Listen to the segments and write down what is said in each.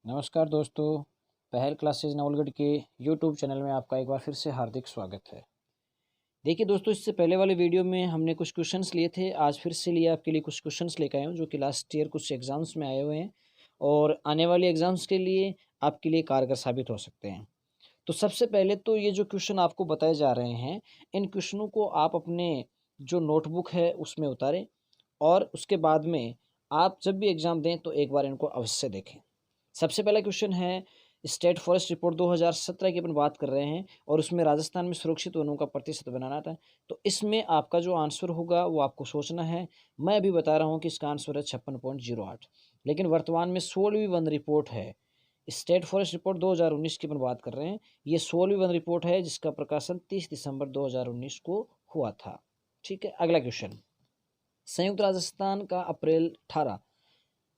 नमस्कार दोस्तों, पहल क्लासेज नवलगढ़ के यूट्यूब चैनल में आपका एक बार फिर से हार्दिक स्वागत है। देखिए दोस्तों, इससे पहले वाले वीडियो में हमने कुछ क्वेश्चंस लिए थे। आज फिर से लिए आपके लिए कुछ क्वेश्चंस लेकर आया हूँ जो कि लास्ट ईयर कुछ एग्जाम्स में आए हुए हैं और आने वाले एग्जाम्स के लिए आपके लिए कारगर साबित हो सकते हैं। तो सबसे पहले तो ये जो क्वेश्चन आपको बताए जा रहे हैं, इन क्वेश्चनों को आप अपने जो नोटबुक है उसमें उतारें और उसके बाद में आप जब भी एग्ज़ाम दें तो एक बार इनको अवश्य देखें। सबसे पहला क्वेश्चन है, स्टेट फॉरेस्ट रिपोर्ट 2017 की अपन बात कर रहे हैं और उसमें राजस्थान में सुरक्षित वनों का प्रतिशत बनाना था। तो इसमें आपका जो आंसर होगा वो आपको सोचना है। मैं अभी बता रहा हूँ कि इसका आंसर है 56.08, लेकिन वर्तमान में 16वीं वन रिपोर्ट है। स्टेट फॉरेस्ट रिपोर्ट 2019 की अपन बात कर रहे हैं। ये 16वीं वन रिपोर्ट है जिसका प्रकाशन 30 दिसंबर 2019 को हुआ था। ठीक है, अगला क्वेश्चन, संयुक्त राजस्थान का अप्रैल 18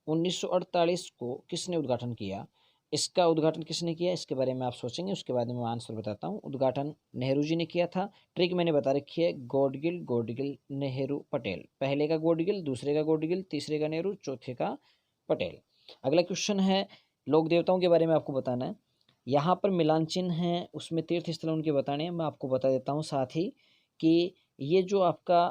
1948 को किसने उद्घाटन किया? इसका उद्घाटन किसने किया, इसके बारे में आप सोचेंगे, उसके बाद में मैं आंसर बताता हूँ। उद्घाटन नेहरू जी ने किया था। ट्रिक मैंने बता रखी है, गॉडगिल नेहरू पटेल। पहले का गॉडगिल, दूसरे का गॉडगिल, तीसरे का नेहरू, चौथे का पटेल। अगला क्वेश्चन है, लोक देवताओं के बारे में आपको बताना है। यहाँ पर मिलान चिन्ह है, उसमें तीर्थ स्थल उनके बताने हैं। मैं आपको बता देता हूँ साथ ही कि ये जो आपका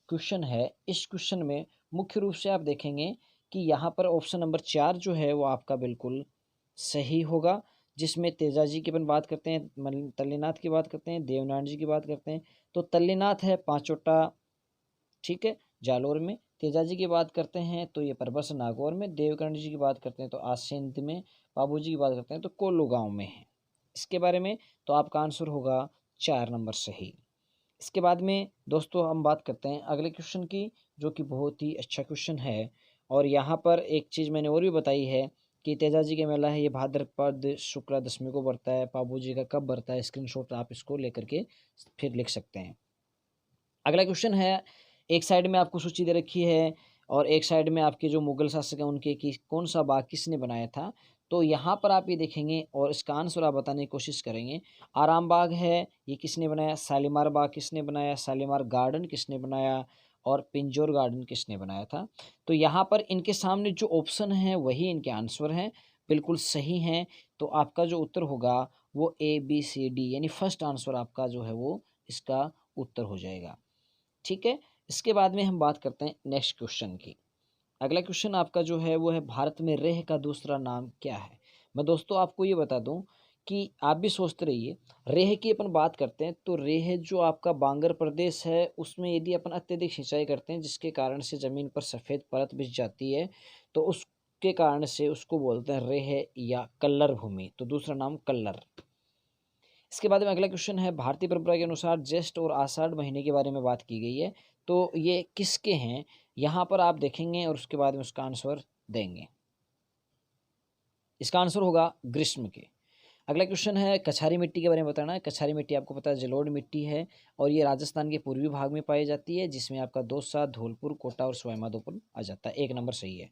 क्वेश्चन है, इस क्वेश्चन में मुख्य रूप से आप देखेंगे कि यहाँ पर ऑप्शन नंबर 4 जो है वो आपका बिल्कुल सही होगा, जिसमें तेजा जी की अपन बात करते हैं, तल्लीनाथ की बात करते हैं, देवनारायण जी की बात करते हैं। तो तल्लीनाथ है पांचोटा, ठीक है, जालोर में। तेजा जी की बात करते हैं तो ये परबस नागौर में। देवकर्ण जी की बात करते हैं तो आसिंद में। बाबू जी की बात करते हैं तो कोल्लू गांव में है। इसके बारे में तो आपका आंसर होगा 4 नंबर सही। इसके बाद में दोस्तों हम बात करते हैं अगले क्वेश्चन की, जो कि बहुत ही अच्छा क्वेश्चन है। और यहाँ पर एक चीज़ मैंने और भी बताई है कि तेजा जी का मेला है, ये भाद्रपद शुक्ला दशमी को बढ़ता है। बाबू जी का कब बढ़ता है, स्क्रीनशॉट आप इसको लेकर के फिर लिख सकते हैं। अगला क्वेश्चन है, एक साइड में आपको सूची दे रखी है और एक साइड में आपके जो मुगल शासक हैं उनके कि कौन सा बाग किसने बनाया था। तो यहाँ पर आप ये देखेंगे और इसका आंसर आप बताने की कोशिश करेंगे। आराम बाग है, ये किसने बनाया? शालीमार बाग किसने बनाया? शालीमार गार्डन किसने बनाया? और पिंजौर गार्डन किसने बनाया था? तो यहाँ पर इनके सामने जो ऑप्शन है वही इनके आंसर हैं, बिल्कुल सही हैं। तो आपका जो उत्तर होगा वो ABCD यानी फर्स्ट आंसर आपका जो है वो इसका उत्तर हो जाएगा। ठीक है, इसके बाद में हम बात करते हैं नेक्स्ट क्वेश्चन की। अगला क्वेश्चन आपका जो है वो है, भारत में रेह का दूसरा नाम क्या है? मैं दोस्तों आपको ये बता दूं कि आप भी सोचते रहिए। रेह की अपन बात करते हैं तो रेह जो आपका बांगर प्रदेश है उसमें यदि अपन अत्यधिक सिंचाई करते हैं जिसके कारण से ज़मीन पर सफ़ेद परत बिछ जाती है, तो उसके कारण से उसको बोलते हैं रेह या कल्लर भूमि। तो दूसरा नाम कल्लर। इसके बाद में अगला क्वेश्चन है, भारतीय परंपरा के अनुसार ज्येष्ठ और आषाढ़ महीने के बारे में बात की गई है। तो ये किसके हैं, यहाँ पर आप देखेंगे और उसके बाद में उसका आंसर देंगे। इसका आंसर होगा ग्रीष्म के। अगला क्वेश्चन है, कछारी मिट्टी के बारे में बताना है। कछारी मिट्टी आपको पता है जलोढ़ मिट्टी है और ये राजस्थान के पूर्वी भाग में पाई जाती है, जिसमें आपका दौसा, धौलपुर, कोटा और सवाईमाधोपुर आ जाता है। 1 नंबर सही है।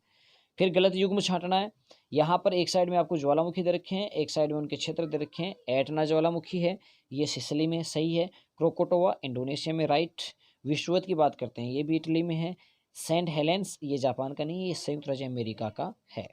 फिर गलत युग्म छांटना है। यहाँ पर एक साइड में आपको ज्वालामुखी दे रखे हैं, एक साइड में उनके क्षेत्र दे रखे हैं। एटना ज्वालामुखी है, ये सिसिली में, सही है। क्रोकोटोवा इंडोनेशिया में, राइट। विश्ववत की बात करते हैं, ये भी इटली में है। सेंट हेलेंस ये जापान का नहीं है, ये संयुक्त राज्य अमेरिका का है।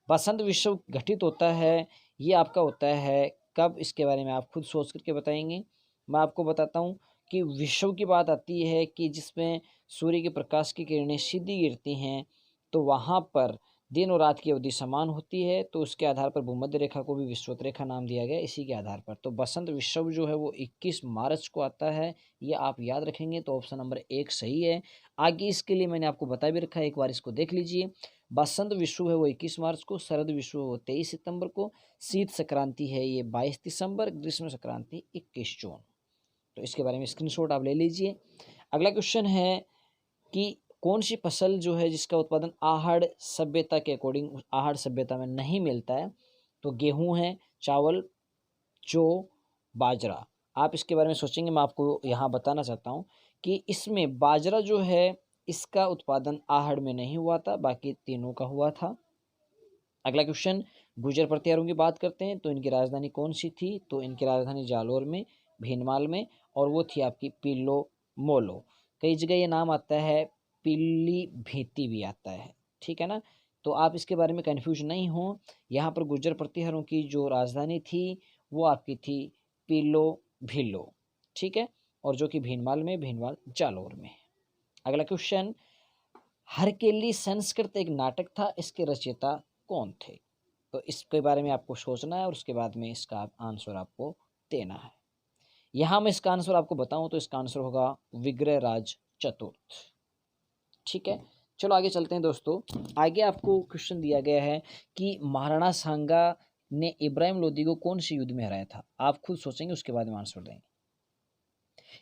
बसंत विश्व घटित होता है, ये आपका होता है कब, इसके बारे में आप खुद सोच करके बताएंगे। मैं आपको बताता हूँ कि विश्व की बात आती है कि जिसमें सूर्य के प्रकाश की किरणें सीधी गिरती हैं, तो वहाँ पर दिन और रात की अवधि समान होती है, तो उसके आधार पर भूमध्य रेखा को भी विषुवत रेखा नाम दिया गया इसी के आधार पर। तो बसंत विश्व जो है वो 21 मार्च को आता है, ये आप याद रखेंगे। तो ऑप्शन नंबर 1 सही है। आगे इसके लिए मैंने आपको बता भी रखा है, एक बार इसको देख लीजिए। बसंत विश्व है वो 21 मार्च को, शरद विश्व है वो 23 सितंबर को, शीत संक्रांति है ये 22 दिसंबर, ग्रीष्म संक्रांति 21 जून। तो इसके बारे में स्क्रीनशॉट आप ले लीजिए। अगला क्वेश्चन है कि कौन सी फसल जो है जिसका उत्पादन आहड़ सभ्यता के अकॉर्डिंग आहड़ सभ्यता में नहीं मिलता है? तो गेहूं है, चावल, जौ, बाजरा। आप इसके बारे में सोचेंगे। मैं आपको यहाँ बताना चाहता हूँ कि इसमें बाजरा जो है इसका उत्पादन आहड़ में नहीं हुआ था, बाकी तीनों का हुआ था। अगला क्वेश्चन, गुर्जर प्रतिहारों की बात करते हैं तो इनकी राजधानी कौन सी थी? तो इनकी राजधानी जालोर में, भीनमाल में, और वो थी आपकी पीलो मोलो। कई जगह ये नाम आता है, पीली भीती भी आता है, ठीक है ना। तो आप इसके बारे में कन्फ्यूज नहीं हो। यहाँ पर गुर्जर प्रतिहारों की जो राजधानी थी वो आपकी थी पीलो-भीलो, ठीक है, और जो कि भीनमाल जालौर में है। अगला क्वेश्चन, हरकेली संस्कृत एक नाटक था, इसके रचयिता कौन थे? तो इसके बारे में आपको सोचना है और उसके बाद में इसका आंसर आपको देना है। यहाँ मैं इसका आंसर आपको बताऊं तो इसका आंसर होगा विग्रहराज चतुर्थ, ठीक है। चलो आगे चलते हैं दोस्तों। आगे आपको क्वेश्चन दिया गया है कि महाराणा सांगा ने इब्राहिम लोदी को कौन से युद्ध में हराया था? आप खुद सोचेंगे, उसके बाद में आंसर देंगे।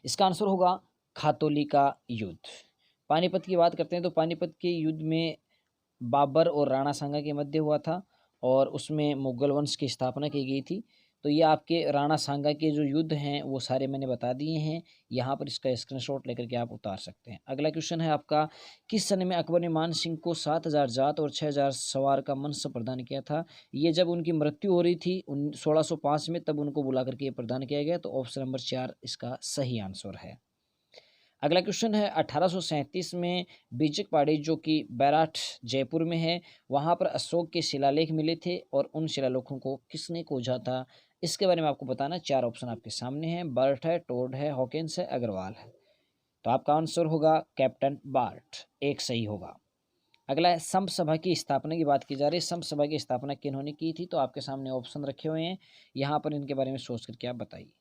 इसका आंसर होगा खातौली का युद्ध। पानीपत की बात करते हैं तो पानीपत के युद्ध में बाबर और राणा सांगा के मध्य हुआ था और उसमें मुगल वंश की स्थापना की गई थी। तो ये आपके राणा सांगा के जो युद्ध हैं वो सारे मैंने बता दिए हैं। यहाँ पर इसका स्क्रीनशॉट लेकर के आप उतार सकते हैं। अगला क्वेश्चन है आपका, किस सन में अकबर ने मान सिंह को 7,000 जात और 6,000 सवार का मनसब प्रदान किया था? ये जब उनकी मृत्यु हो रही थी 1605 में, तब उनको बुला करके ये प्रदान किया गया। तो ऑप्शन नंबर 4 इसका सही आंसर है। अगला क्वेश्चन है, 1837 में बीजकपाड़ी जो कि बैराठ जयपुर में है, वहाँ पर अशोक के शिलालेख मिले थे और उन शिलालेखों को किसने खोजा था? इसके बारे में आपको बताना। 4 ऑप्शन आपके सामने हैं, बर्ट है, टोड है, हॉकिंस है, अग्रवाल है। तो आपका आंसर होगा कैप्टन बार्ट, एक सही होगा। अगला है, संप सभा की स्थापना की बात की जा रही है। संप सभा की स्थापना किन्होंने की थी? तो आपके सामने ऑप्शन रखे हुए हैं, यहाँ पर इनके बारे में सोच करके आप बताइए।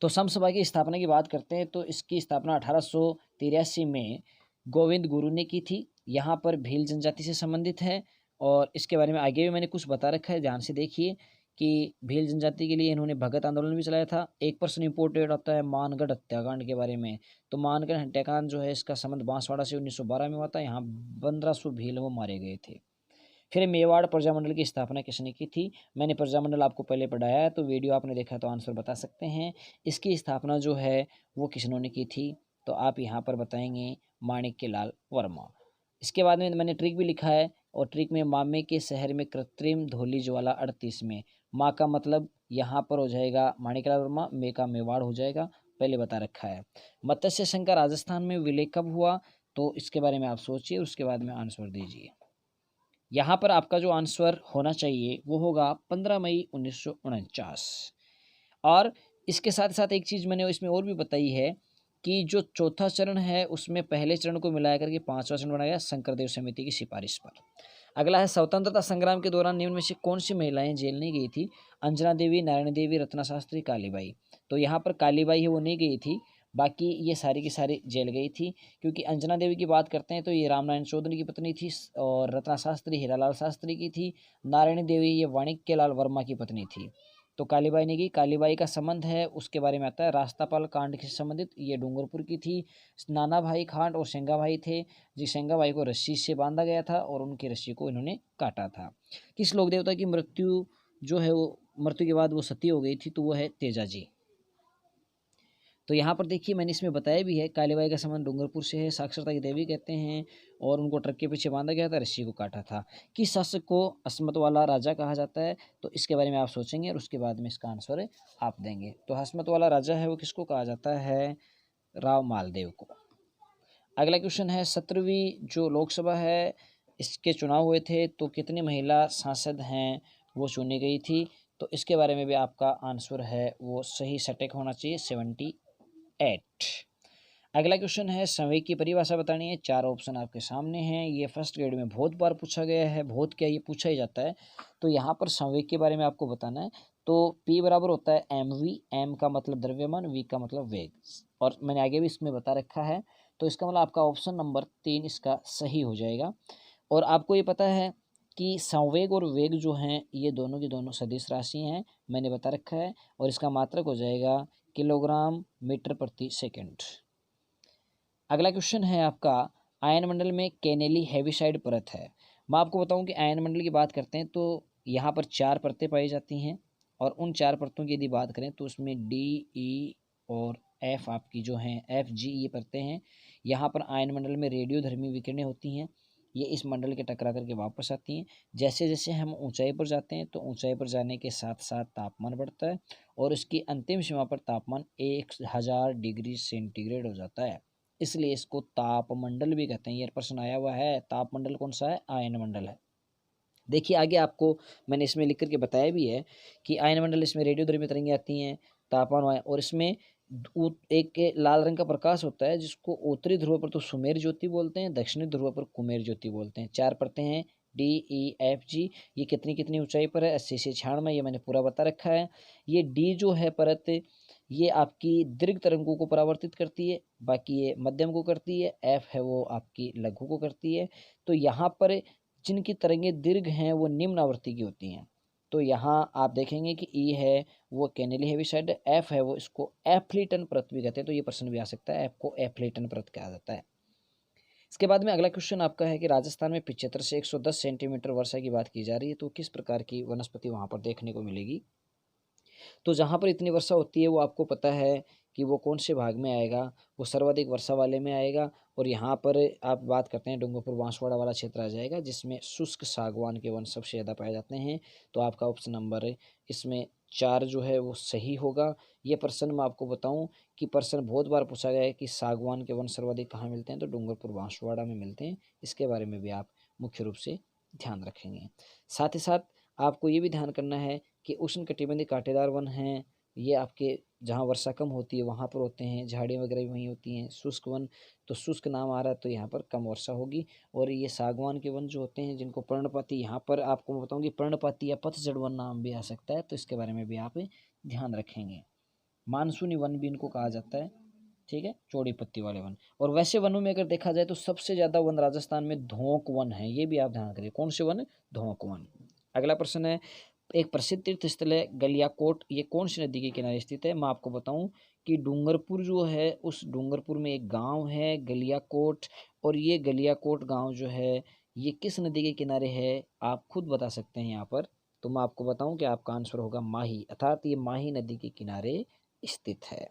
तो संप सभा की स्थापना की बात करते हैं तो इसकी स्थापना 1883 में गोविंद गुरु ने की थी। यहाँ पर भील जनजाति से संबंधित है और इसके बारे में आगे भी मैंने कुछ बता रखा है, ध्यान से देखिए कि भील जनजाति के लिए इन्होंने भगत आंदोलन भी चलाया था। एक प्रश्न इंपोर्टेड होता है मानगढ़ हत्याकांड के बारे में। तो मानगढ़ हत्याकांड जो है इसका संबंध बांसवाड़ा से 1912 में हुआ था। यहाँ 1500 भील वो मारे गए थे। फिर मेवाड़ प्रजामंडल की स्थापना किसने की थी? मैंने प्रजामंडल आपको पहले पढ़ाया है, तो वीडियो आपने देखा तो आंसर बता सकते हैं। इसकी स्थापना जो है वो किसने की थी? तो आप यहाँ पर बताएंगे माणिक्यलाल वर्मा। इसके बाद में मैंने ट्रिक भी लिखा है और ट्रिक में मामे के शहर में कृत्रिम धोली ज्वाला 38 में, माँ का मतलब यहाँ पर हो जाएगा माणिक्यलाल वर्मा, मे का मेवाड़ हो जाएगा, पहले बता रखा है। मत्स्य संघ राजस्थान में विलय कब हुआ? तो इसके बारे में आप सोचिए, उसके बाद में आंसर दीजिए। यहाँ पर आपका जो आंसर होना चाहिए वो होगा 15 मई 1949। और इसके साथ साथ एक चीज़ मैंने इसमें और भी बताई है कि जो चौथा चरण है उसमें पहले चरण को मिला करके 5वां चरण बनाया गया शंकरदेव समिति की सिफारिश पर। अगला है, स्वतंत्रता संग्राम के दौरान निम्न में से कौन सी महिलाएं जेल नहीं गई थी? अंजना देवी, नारायण देवी, रत्ना शास्त्री, कालीबाई। तो यहाँ पर कालीबाई है वो नहीं गई थी, बाकी ये सारी की सारी जेल गई थी। क्योंकि अंजना देवी की बात करते हैं तो ये रामनारायण चौधरी की पत्नी थी और रत्ना शास्त्री हीरालाल शास्त्री की थी। नारायण देवी ये वाणिक्यलाल वर्मा की पत्नी थी। तो कालीबाई ने की। कालीबाई का संबंध है उसके बारे में आता है रास्तापाल कांड से संबंधित, ये डूंगरपुर की थी। नाना भाई खांड और सेंगा भाई थे, जी सेंगा भाई को रस्सी से बांधा गया था और उनकी रस्सी को इन्होंने काटा था। किस लोक देवता की मृत्यु जो है वो मृत्यु के बाद वो सती हो गई थी? तो वो है तेजा जी। तो यहाँ पर देखिए मैंने इसमें बताया भी है, कालीबाई का संबंध डूंगरपुर से है, साक्षरता की देवी कहते हैं और उनको ट्रक के पीछे बांधा गया था, रस्सी को काटा था। किस शासक को असमत वाला राजा कहा जाता है? तो इसके बारे में आप सोचेंगे और उसके बाद में इसका आंसर आप देंगे। तो हसमत वाला राजा है वो किसको कहा जाता है? राव मालदेव को। अगला क्वेश्चन है, 17वीं जो लोकसभा है इसके चुनाव हुए थे तो कितनी महिला सांसद हैं वो चुनी गई थी? तो इसके बारे में भी आपका आंसर है वो सही सटीक होना चाहिए, 78। अगला क्वेश्चन है, संवेग की परिभाषा बतानी है। 4 ऑप्शन आपके सामने हैं, ये फर्स्ट ग्रेड में बहुत बार पूछा गया है, बहुत क्या ये पूछा ही जाता है। तो यहाँ पर संवेग के बारे में आपको बताना है। तो P बराबर होता है mv, m का मतलब द्रव्यमान, v का मतलब वेग, और मैंने आगे भी इसमें बता रखा है। तो इसका मतलब आपका ऑप्शन नंबर 3 इसका सही हो जाएगा। और आपको ये पता है कि संवेग और वेग जो हैं ये दोनों की दोनों सदिश राशि हैं, मैंने बता रखा है, और इसका मात्रक हो जाएगा किलोग्राम मीटर प्रति सेकंड। अगला क्वेश्चन है आपका, आयन मंडल में केनेली हेविसाइड परत है। मैं आपको बताऊं कि आयन मंडल की बात करते हैं तो यहाँ पर 4 परतें पाई जाती हैं और उन 4 परतों की यदि बात करें तो उसमें डी, ई और एफ आपकी जो हैं एफ जी ये परतें हैं। यहाँ पर आयन मंडल में रेडियोधर्मी विकिरणें होती हैं, ये इस मंडल के टकरा करके वापस आती हैं। जैसे जैसे हम ऊंचाई पर जाते हैं तो ऊंचाई पर जाने के साथ साथ तापमान बढ़ता है और इसकी अंतिम सीमा पर तापमान 1000 डिग्री सेंटीग्रेड हो जाता है। इसलिए इसको तापमंडल भी कहते हैं। ये प्रश्न आया हुआ है, तापमंडल कौन सा है? आयन मंडल है। देखिए आगे आपको मैंने इसमें लिख करके बताया भी है कि आयन मंडल, इसमें रेडियोधर्मी तरंगें आती हैं, तापमान, और इसमें एक लाल रंग का प्रकाश होता है जिसको उत्तरी ध्रुव पर तो सुमेर ज्योति बोलते हैं, दक्षिणी ध्रुव पर कुमेर ज्योति बोलते हैं। 4 परतें हैं, डी ई एफ जी। ये कितनी कितनी ऊंचाई पर है? 80 से 96, ये मैंने पूरा बता रखा है। ये डी जो है परत, ये आपकी दीर्घ तरंगों को परावर्तित करती है, बाकी ये मध्यम को करती है। एफ है वो आपकी लघु को करती है। तो यहाँ पर जिनकी तरंगें दीर्घ हैं वो निम्न आवृत्ति की होती हैं। तो यहाँ आप देखेंगे कि ई है वो कैनेली हेविसाइड, एफ है वो इसको एफ्लिटन परत भी कहते हैं। तो ये प्रश्न भी आ सकता है, एफ को एफ्लिटन परत कहा जाता है। इसके बाद में अगला क्वेश्चन आपका है कि राजस्थान में 75 से 110 सेंटीमीटर वर्षा की बात की जा रही है, तो किस प्रकार की वनस्पति वहाँ पर देखने को मिलेगी? तो जहाँ पर इतनी वर्षा होती है वो आपको पता है कि वो कौन से भाग में आएगा? वो सर्वाधिक वर्षा वाले में आएगा। और यहाँ पर आप बात करते हैं डूंगरपुर बांसवाड़ा वाला क्षेत्र आ जाएगा, जिसमें शुष्क सागवान के वन सबसे ज़्यादा पाए जाते हैं। तो आपका ऑप्शन नंबर इसमें 4 जो है वो सही होगा। ये प्रश्न मैं आपको बताऊं कि प्रश्न बहुत बार पूछा गया है कि सागवान के वन सर्वाधिक कहाँ मिलते हैं, तो डूंगरपुर बांसवाड़ा में मिलते हैं। इसके बारे में भी आप मुख्य रूप से ध्यान रखेंगे। साथ ही साथ आपको ये भी ध्यान करना है कि उष्णकटिबंधीय कांटेदार वन हैं, ये आपके जहाँ वर्षा कम होती है वहाँ पर होते हैं, झाड़ियाँ वगैरह भी वहीं होती हैं। शुष्क वन, तो शुष्क नाम आ रहा है तो यहाँ पर कम वर्षा होगी। और ये सागवान के वन जो होते हैं जिनको पर्णपाती, यहाँ पर आपको मैं बताऊँ कि पर्णपाती या पतझड़ वन नाम भी आ सकता है, तो इसके बारे में भी आप ध्यान रखेंगे। मानसूनी वन भी इनको कहा जाता है, ठीक है, चौड़ी पत्ती वाले वन। और वैसे वनों में अगर देखा जाए तो सबसे ज़्यादा वन राजस्थान में धोंक वन है, ये भी आप ध्यान करिए। कौन से वन? धोंक वन। अगला प्रश्न है, एक प्रसिद्ध तीर्थ स्थल है गलियाकोट, ये कौन सी नदी के किनारे स्थित है? मैं आपको बताऊं कि डूंगरपुर जो है, उस डूंगरपुर में एक गांव है गलियाकोट, और ये गलियाकोट गांव जो है ये किस नदी के किनारे है? आप खुद बता सकते हैं यहाँ पर। तो मैं आपको बताऊं कि आपका आंसर होगा माही, अर्थात ये माही नदी के किनारे स्थित है।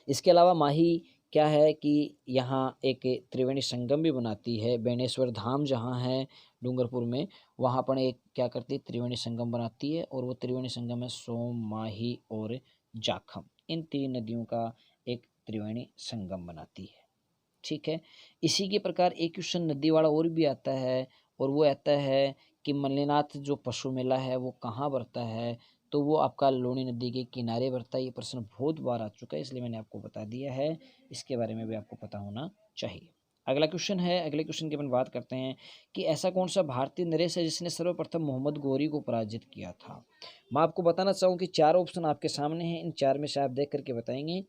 इसके अलावा माही क्या है कि यहाँ एक त्रिवेणी संगम भी बनाती है। बेणेश्वर धाम जहाँ है डूंगरपुर में, वहाँ पर एक क्या करती है, त्रिवेणी संगम बनाती है। और वो त्रिवेणी संगम है सोम, माही और जाखम, इन 3 नदियों का एक त्रिवेणी संगम बनाती है, ठीक है। इसी के प्रकार एक क्वेश्चन नदी वाला और भी आता है, और वो आता है कि मल्लीनाथ जो पशु मेला है वो कहाँ बढ़ता है? तो वो आपका लूनी नदी के किनारे बढ़ता है। ये प्रश्न बहुत बार आ चुका है, इसलिए मैंने आपको बता दिया है, इसके बारे में भी आपको पता होना चाहिए। अगला क्वेश्चन है, अगले क्वेश्चन की अपन बात करते हैं कि ऐसा कौन सा भारतीय नरेश है जिसने सर्वप्रथम मोहम्मद गौरी को पराजित किया था? मैं आपको बताना चाहूँ कि 4 ऑप्शन आपके सामने हैं, इन 4 में से आप देख करके बताएंगे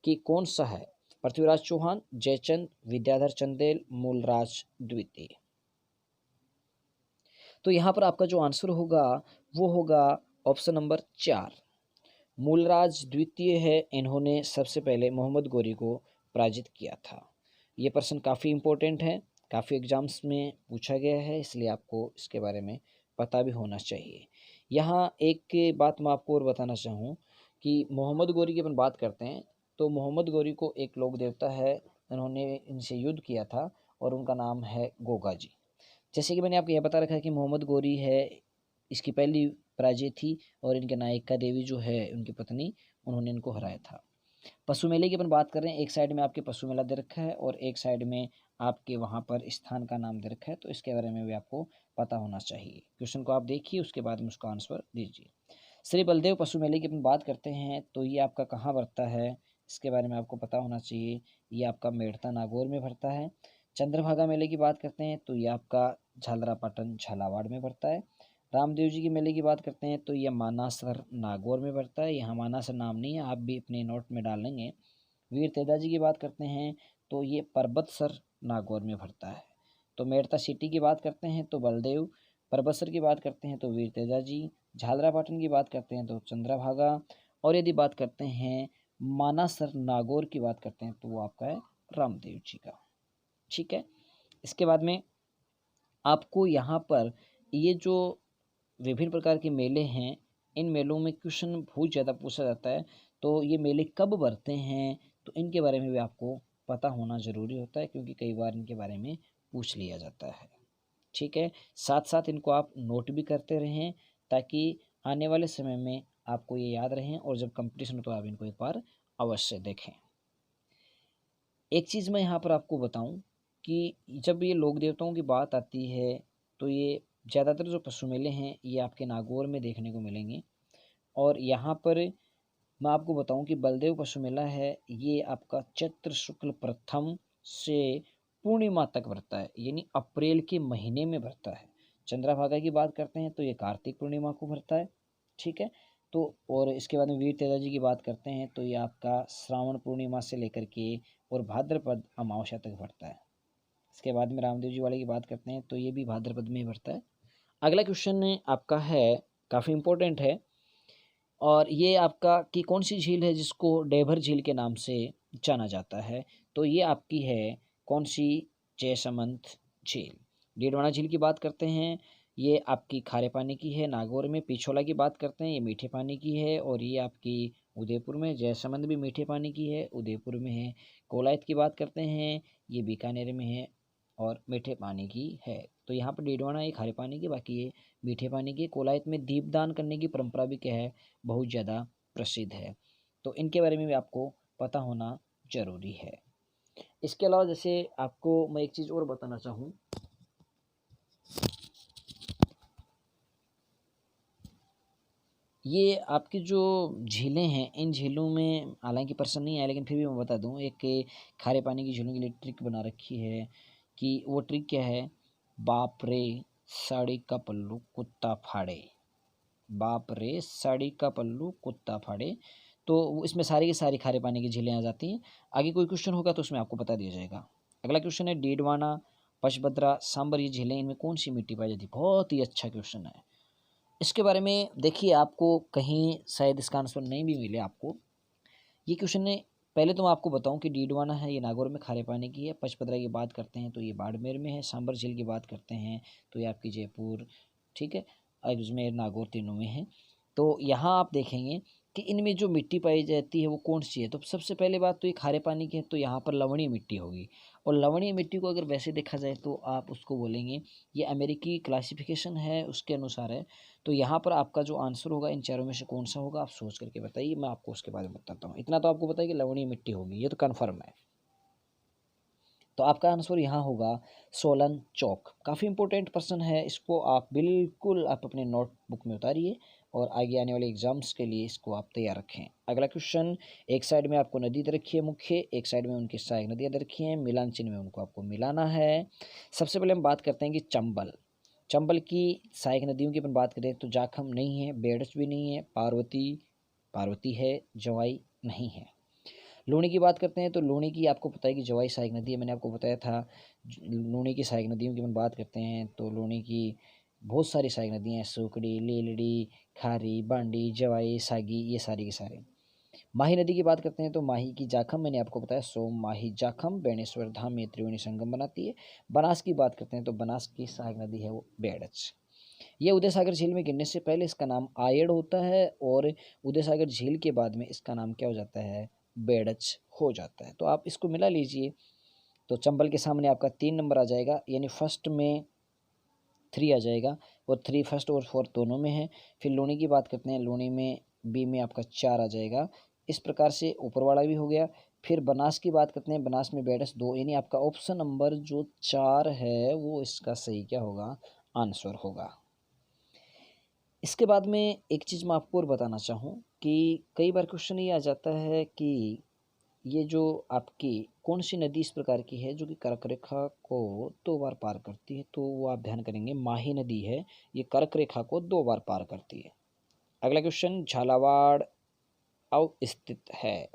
कि कौन सा है। पृथ्वीराज चौहान, जयचंद, विद्याधर चंदेल, मूलराज द्वितीय। तो यहाँ पर आपका जो आंसर होगा वो होगा ऑप्शन नंबर 4, मूलराज द्वितीय है। इन्होंने सबसे पहले मोहम्मद गौरी को पराजित किया था। ये प्रश्न काफ़ी इम्पोर्टेंट है, काफ़ी एग्जाम्स में पूछा गया है, इसलिए आपको इसके बारे में पता भी होना चाहिए। यहाँ एक बात मैं आपको और बताना चाहूँ कि मोहम्मद गौरी की अपन बात करते हैं, तो मोहम्मद गौरी को एक लोक देवता है, इन्होंने इनसे युद्ध किया था, और उनका नाम है गोगा जी। जैसे कि मैंने आपको यह बता रखा है कि मोहम्मद गौरी है, इसकी पहली पराजय थी, और इनके नायिका देवी जो है उनकी पत्नी, उन्होंने इनको हराया था। पशु मेले की अपन बात कर रहे हैं, एक साइड में आपके पशु मेला दे रखा है और एक साइड में आपके वहाँ पर स्थान का नाम दे रखा है, तो इसके बारे में भी आपको पता होना चाहिए। क्वेश्चन को आप देखिए, उसके बाद में उसका आंसर दीजिए। श्री बलदेव पशु मेले की अपन बात करते हैं, तो ये आपका कहाँ बढ़ता है? इसके बारे में आपको पता होना चाहिए। ये आपका मेड़ता नागौर में भरता है। चंद्रभागा मेले की बात करते हैं, तो ये आपका झालरापाटन झालावाड़ में भरता है। रामदेव जी के मेले की बात करते हैं, तो यह मानासर नागौर में भरता है। यहाँ मानासर नाम नहीं है, आप भी अपने नोट में डाल लेंगे। वीर तेजा जी की बात करते हैं, तो ये पर्वतसर नागौर में भरता है। तो मेड़ता सिटी की बात करते हैं तो बलदेव, पर्वतसर की बात करते हैं तो वीर तेजा जी, झालरापाटन की बात करते हैं तो चंद्रभागा, और यदि बात करते हैं मानासर नागौर की बात करते हैं तो वो आपका है रामदेव जी का, ठीक है। इसके बाद में आपको यहाँ पर ये जो विभिन्न प्रकार के मेले हैं, इन मेलों में क्वेश्चन बहुत ज़्यादा पूछा जाता है, तो ये मेले कब भरते हैं, तो इनके बारे में भी आपको पता होना ज़रूरी होता है, क्योंकि कई बार इनके बारे में पूछ लिया जाता है, ठीक है। साथ साथ इनको आप नोट भी करते रहें, ताकि आने वाले समय में आपको ये याद रहें, और जब कंपटीशन हो तो आप इनको एक बार अवश्य देखें। एक चीज़ मैं यहाँ पर आपको बताऊँ कि जब ये लोक देवताओं की बात आती है तो ये ज़्यादातर जो पशु मेले हैं ये आपके नागौर में देखने को मिलेंगे। और यहाँ पर मैं आपको बताऊं कि बलदेव पशु मेला है ये आपका चैत्र शुक्ल प्रथम से पूर्णिमा तक भरता है, यानी अप्रैल के महीने में भरता है। चंद्रभागा की बात करते हैं तो ये कार्तिक पूर्णिमा को भरता है, ठीक है। तो और इसके बाद में वीर तेजा जी की बात करते हैं तो ये आपका श्रावण पूर्णिमा से लेकर के और भाद्रपद अमावस्या तक भरता है। इसके बाद में रामदेव जी वाले की बात करते हैं तो ये भी भाद्रपद में ही भरता है। अगला क्वेश्चन आपका है, काफ़ी इंपॉर्टेंट है, और ये आपका कि कौन सी झील है जिसको डेभर झील के नाम से जाना जाता है। तो ये आपकी है कौन सी, जयसमंद झील। डीडवाना झील की बात करते हैं ये आपकी खारे पानी की है नागौर में। पिछोला की बात करते हैं ये मीठे पानी की है और ये आपकी उदयपुर में। जयसमंद भी मीठे पानी की है, उदयपुर में है। कोलायत की बात करते हैं ये बीकानेर में है और मीठे पानी की है। तो यहाँ पर डीडवाना एक खारे पानी की, बाकी ये मीठे पानी की। कोलायत में दीपदान करने की परंपरा भी क्या है, बहुत ज़्यादा प्रसिद्ध है। तो इनके बारे में भी आपको पता होना ज़रूरी है। इसके अलावा जैसे आपको मैं एक चीज़ और बताना चाहूँ, ये आपकी जो झीलें हैं इन झीलों में हालांकि प्रश्न नहीं आया लेकिन फिर भी मैं बता दूं, एक खारे पानी की झीलों के लिए ट्रिक बना रखी है कि वो ट्रिक क्या है, बाप रे साड़ी का पल्लू कुत्ता फाड़े। बाप रे साड़ी का पल्लू कुत्ता फाड़े। तो इसमें सारी की सारी खारे पानी की झीलें आ जाती हैं। आगे कोई क्वेश्चन होगा तो उसमें आपको बता दिया जाएगा। अगला क्वेश्चन है डीडवाना, पचभद्रा, सांबर, ये झीलें इनमें कौन सी मिट्टी पाई जाती है। बहुत ही अच्छा क्वेश्चन है। इसके बारे में देखिए आपको कहीं शायद इसका आंसर नहीं भी मिले आपको। ये क्वेश्चन ने पहले तो मैं आपको बताऊं कि डीडवाना है ये नागौर में खारे पानी की है। पचपदरा की बात करते हैं तो ये बाड़मेर में है। सांबर झील की बात करते हैं तो ये आपकी जयपुर, ठीक है, अजमेर, नागौर तीनों में है। तो यहाँ आप देखेंगे कि इनमें जो मिट्टी पाई जाती है वो कौन सी है। तो सबसे पहले बात तो ये खारे पानी की है तो यहाँ पर लवणीय मिट्टी होगी। और लवणीय मिट्टी को अगर वैसे देखा जाए तो आप उसको बोलेंगे, ये अमेरिकी क्लासिफिकेशन है उसके अनुसार है। तो यहाँ पर आपका जो आंसर होगा इन चारों में से कौन सा होगा आप सोच करके बताइए, मैं आपको उसके बारे में बताता हूँ। इतना तो आपको पता है कि लवणीय मिट्टी होगी, ये तो कन्फर्म है। तो आपका आंसर यहाँ होगा सोलन चौक। काफ़ी इंपॉर्टेंट प्रश्न है, इसको आप बिल्कुल आप अपने नोटबुक में उतारिए और आगे आने वाले एग्जाम्स के लिए इसको आप तैयार रखें। अगला क्वेश्चन, एक साइड में आपको नदी दे रखी है मुख्य, एक साइड में उनकी सहायक नदियाँ दे रखी हैं, मिलान चिन्ह में उनको आपको मिलाना है। सबसे पहले हम बात करते हैं कि चंबल। चंबल की सहायक नदियों की अपन बात करें तो जाखम नहीं है, बेड़च भी नहीं है, पार्वती, पार्वती है, जवाई नहीं है। लूणी की बात करते हैं तो लूणी की आपको पता है कि जवाई सहायक नदी है, मैंने आपको बताया था। लूणी की सहायक नदियों की अपन बात करते हैं तो लूणी की बहुत सारी सहायक नदियाँ हैं, सुकड़ी, लीलड़ी, खारी, बांडी, जवाई, सागी, ये सारी की सारी। माही नदी की बात करते हैं तो माही की जाखम मैंने आपको बताया, सोम, माही, जाखम, बेणेश्वर धाम में त्रिवेणी संगम बनाती है। बनास की बात करते हैं तो बनास की सहायक नदी है वो बेड़च। ये उदय सागर झील में गिरने से पहले इसका नाम आयड़ होता है और उदय सागर झील के बाद में इसका नाम क्या हो जाता है, बेड़च हो जाता है। तो आप इसको मिला लीजिए तो चंबल के सामने आपका 3 नंबर आ जाएगा, यानी फर्स्ट में 3 आ जाएगा और 3 फर्स्ट और फोर्थ दोनों में है। फिर लूणी की बात करते हैं, लूणी में बी में आपका 4 आ जाएगा। इस प्रकार से ऊपर वाला भी हो गया। फिर बनास की बात करते हैं, बनास में बेड़च 2, यानी आपका ऑप्शन नंबर जो 4 है वो इसका सही क्या होगा, आंसर होगा। इसके बाद में एक चीज़ मैं आपको और बताना चाहूँ कि कई बार क्वेश्चन ये आ जाता है कि ये जो आपकी कौन सी नदी इस प्रकार की है जो कि कर्क रेखा को 2 बार पार करती है। तो वो आप ध्यान करेंगे, माही नदी है, ये कर्क रेखा को 2 बार पार करती है। अगला क्वेश्चन, झालावाड़ अवस्थित है।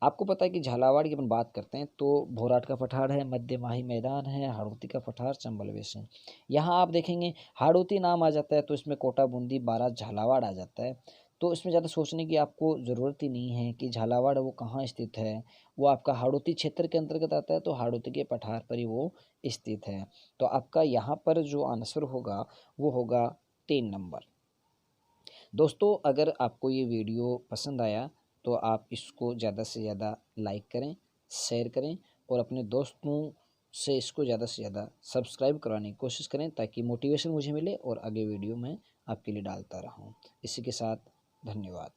आपको पता है कि झालावाड़ की अपन बात करते हैं तो भोराट का पठार है, मध्य माही मैदान है, हाड़ौती का पठार, चंबल बेसिन। यहाँ आप देखेंगे हाड़ौती नाम आ जाता है तो इसमें कोटा, बूंदी, बारात, झालावाड़ आ जाता है। तो इसमें ज़्यादा सोचने की आपको ज़रूरत ही नहीं है कि झालावाड़ वो कहाँ स्थित है। वो आपका हाड़ौती क्षेत्र के अंतर्गत आता है तो हाड़ौती के पठार पर ही वो स्थित है। तो आपका यहाँ पर जो आंसर होगा वो होगा 3 नंबर। दोस्तों अगर आपको ये वीडियो पसंद आया तो आप इसको ज़्यादा से ज़्यादा लाइक करें, शेयर करें और अपने दोस्तों से इसको ज़्यादा से ज़्यादा सब्सक्राइब करवाने की कोशिश करें ताकि मोटिवेशन मुझे मिले और आगे वीडियो मैं आपके लिए डालता रहूं। इसी के साथ धन्यवाद।